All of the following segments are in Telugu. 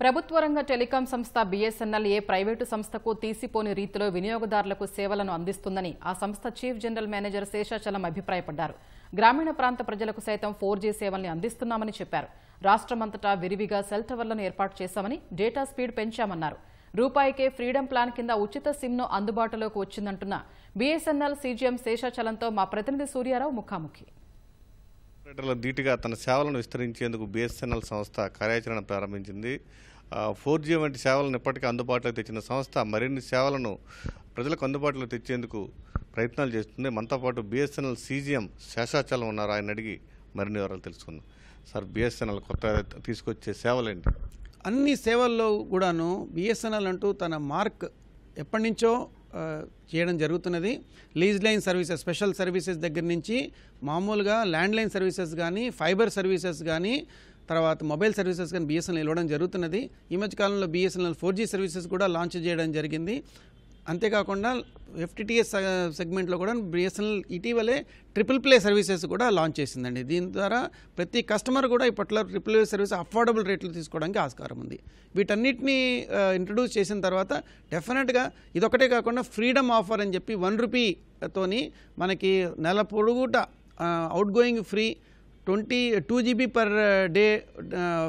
ప్రభుత్వ రంగ టెలికాం సంస్థ బీఎస్ఎన్ఎల్ ఏ ప్రైవేటు సంస్థకు తీసిపోని రీతిలో వినియోగదారులకు సేవలను అందిస్తుందని ఆ సంస్థ చీఫ్ జనరల్ మేనేజర్ శేషాచలం అభిప్రాయపడ్డారు. గ్రామీణ ప్రాంత ప్రజలకు సైతం 4G సేవల్ని అందిస్తున్నామని చెప్పారు. రాష్ట్రమంతటా విరివిగా సెల్ టవర్లను ఏర్పాటు చేశామని, డేటా స్పీడ్ పెంచామన్నారు. రూపాయికే ఫ్రీడమ్ ప్లాన్ కింద ఉచిత సిమ్ను అందుబాటులోకి వచ్చిందంటున్న బీఎస్ఎన్ఎల్ సీజీఎం శేషాచలంతో మా ప్రతినిధి సూర్యారావు ముఖాముఖి. ధీటుగా తన సేవలను విస్తరించేందుకు బీఎస్ఎన్ఎల్ సంస్థ కార్యాచరణ ప్రారంభించింది. 4G వంటి సేవలను ఇప్పటికీ అందుబాటులోకి తెచ్చిన సంస్థ మరిన్ని సేవలను ప్రజలకు అందుబాటులో తెచ్చేందుకు ప్రయత్నాలు చేస్తుంది. మనతో పాటు బీఎస్ఎన్ఎల్ సీజీఎం శేషాచలం ఉన్నారు. ఆయన అడిగి మరిన్ని వివరాలు తెలుసుకుందాం. సార్, బీఎస్ఎన్ఎల్ కొత్త తీసుకొచ్చే సేవలేంటి? అన్ని సేవల్లో కూడాను బీఎస్ఎన్ఎల్ అంటూ తన మార్క్ ఎప్పటి నుంచో చేయడం జరుగుతున్నది. Lease line services, special services దగ్గర నుంచి మామూలుగా ల్యాండ్ లైన్ సర్వీసెస్ కానీ, ఫైబర్ సర్వీసెస్ కానీ, తర్వాత మొబైల్ సర్వీసెస్ కానీ బీఎస్ఎన్ఎల్ ఇవ్వడం జరుగుతున్నది. ఈ మధ్య కాలంలో బీఎస్ఎన్ఎల్ 4G సర్వీసెస్ కూడా లాంచ్ చేయడం జరిగింది. అంతేకాకుండా FTTH సెగ్మెంట్లో కూడా బీఎస్ఎన్ఎల్ ఇటీవలే ట్రిపుల్ ప్లే సర్వీసెస్ కూడా లాంచ్ చేసిందండి. దీని ద్వారా ప్రతి కస్టమర్ కూడా ఇప్పట్లో ట్రిపుల్ ప్లే సర్వీస్ అఫోర్డబుల్ రేట్లు తీసుకోవడానికి ఆస్కారం ఉంది. వీటన్నిటిని ఇంట్రడ్యూస్ చేసిన తర్వాత డెఫినెట్గా ఇదొకటే కాకుండా ఫ్రీడమ్ ఆఫర్ అని చెప్పి 1 రూపీతోని మనకి నెల పొడుగుట outgoing free, 22 GB per day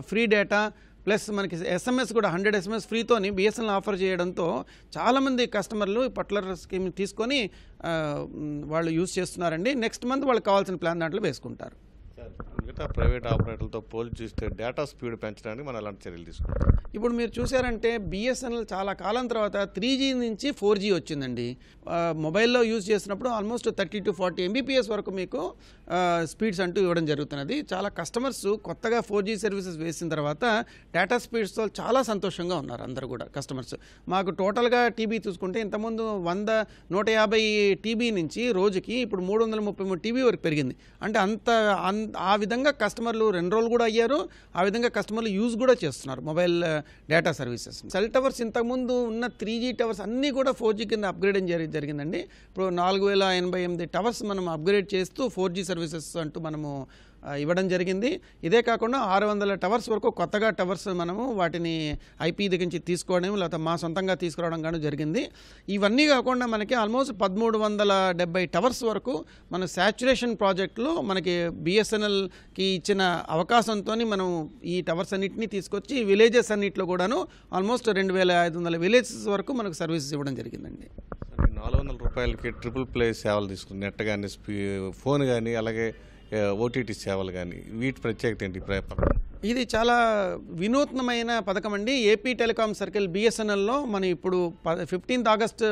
free data plus మనకి SMS కూడా 100 SMS ఫ్రీతోని బీఎస్ఎన్ఎల్ ఆఫర్ చేయడంతో చాలామంది కస్టమర్లు పర్టికులర్ స్కీమ్ తీసుకొని వాళ్ళు యూజ్ చేస్తున్నారండి. నెక్స్ట్ మంత్ వాళ్ళకి కావాల్సిన ప్లాన్ దాంట్లో వేసుకుంటారు. మిగతా ప్రైవేట్ ఆపరేటర్లతో పోల్చి చూస్తే డేటా స్పీడ్ పెంచడానికి మనం ఎలాంటి చర్యలు తీసుకుంటాం? ఇప్పుడు మీరు చూసారంటే బీఎస్ఎన్ఎల్ చాలా కాలం తర్వాత 3G నుంచి 4G వచ్చిందండి. మొబైల్లో యూజ్ చేసినప్పుడు ఆల్మోస్ట్ 30 to 40 MBPS వరకు మీకు స్పీడ్స్ అంటూ ఇవ్వడం జరుగుతున్నది. చాలా కస్టమర్స్ కొత్తగా 4G సర్వీసెస్ వేసిన తర్వాత డేటా స్పీడ్స్తో చాలా సంతోషంగా ఉన్నారు అందరూ కూడా కస్టమర్స్. మాకు టోటల్గా టీబీ చూసుకుంటే ఇంతకుముందు 100-150 టీబీ నుంచి రోజుకి ఇప్పుడు 333 టీబీ వరకు పెరిగింది. అంటే ఆ విధంగా కస్టమర్లు ఎన్రోల్ కూడా అయ్యారు. ఆ విధంగా కస్టమర్లు యూజ్ కూడా చేస్తున్నారు mobile data services. Cell towers ఇంతకుముందు ఉన్న 3G టవర్స్ అన్నీ కూడా 4G కింద అప్గ్రేడ్ జరిగిందండి. ఇప్పుడు 4088 టవర్స్ మనం అప్గ్రేడ్ చేస్తూ 4G సర్వీసెస్ అంటూ మనము ఇవ్వడం జరిగింది. ఇదే కాకుండా 600 టవర్స్ వరకు కొత్తగా టవర్స్ మనము వాటిని IP దగ్గర నుంచి తీసుకోవడం లేకపోతే మా సొంతంగా తీసుకురావడం కానీ జరిగింది. ఇవన్నీ కాకుండా మనకి ఆల్మోస్ట్ 1370 టవర్స్ వరకు మన శాచ్యురేషన్ ప్రాజెక్టులో మనకి బీఎస్ఎన్ఎల్కి ఇచ్చిన అవకాశంతో మనం ఈ టవర్స్ అన్నింటినీ తీసుకొచ్చి విలేజెస్ అన్నింటిలో కూడాను ఆల్మోస్ట్ 2500 విలేజెస్ వరకు మనకు సర్వీసెస్ ఇవ్వడం జరిగిందండి. 400 రూపాయలకి ట్రిపుల్ ప్లే సేవలు తీసుకుని నెట్ కానీ, ఫోన్ కానీ, అలాగే OTT సేవలు కానీ, వీటి ప్రత్యేకత ఏంటి? ఇది చాలా వినూత్నమైన పథకం అండి. ఏపీ టెలికాం సర్కిల్ బీఎస్ఎన్ఎల్లో మనం ఇప్పుడు 15th ఆగస్టు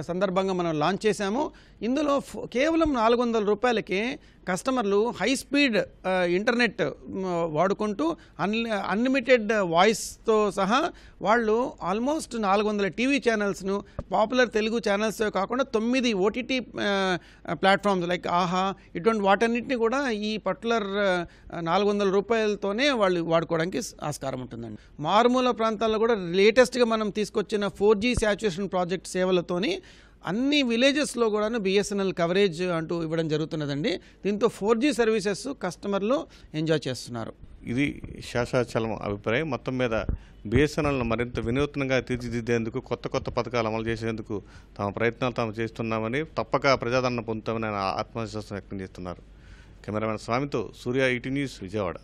సందర్భంగా మనం లాంచ్ చేశాము. ఇందులో కేవలం 400 రూపాయలకి కస్టమర్లు హై స్పీడ్ ఇంటర్నెట్ వాడుకుంటూ అన్లిమిటెడ్ వాయిస్తో సహా వాళ్ళు ఆల్మోస్ట్ 400 టీవీ ఛానల్స్ను, పాపులర్ తెలుగు ఛానల్స్ కాకుండా 9 OTT ప్లాట్ఫామ్స్ లైక్ ఆహా ఇటువంటి వాటన్నిటిని కూడా ఈ పర్టికులర్ 400 రూపాయలతోనే వాళ్ళు వాడుకోవడానికి ఆస్కారం ఉంటుందండి. మారుమూల ప్రాంతాల్లో కూడా లేటెస్ట్గా మనం తీసుకొచ్చిన 4G శాచ్యురేషన్ ప్రాజెక్ట్ సేవలతోని అన్ని విలేజెస్లో కూడా బీఎస్ఎన్ఎల్ కవరేజ్ అంటూ ఇవ్వడం జరుగుతున్నదండి. దీంతో 4G సర్వీసెస్ కస్టమర్లు ఎంజాయ్ చేస్తున్నారు. ఇది శేషాచలం అభిప్రాయం. మొత్తం మీద బీఎస్ఎన్ఎల్ను మరింత వినూత్నంగా తీర్చిదిద్దేందుకు, కొత్త పథకాలు అమలు చేసేందుకు తమ ప్రయత్నాలు తాము చేస్తున్నామని, తప్పక ప్రజాదరణ పొందుతామని ఆయన ఆత్మవిశ్వాసం వ్యక్తం చేస్తున్నారు. కెమెరామెన్ స్వామితో సూర్య, ET న్యూస్, విజయవాడ.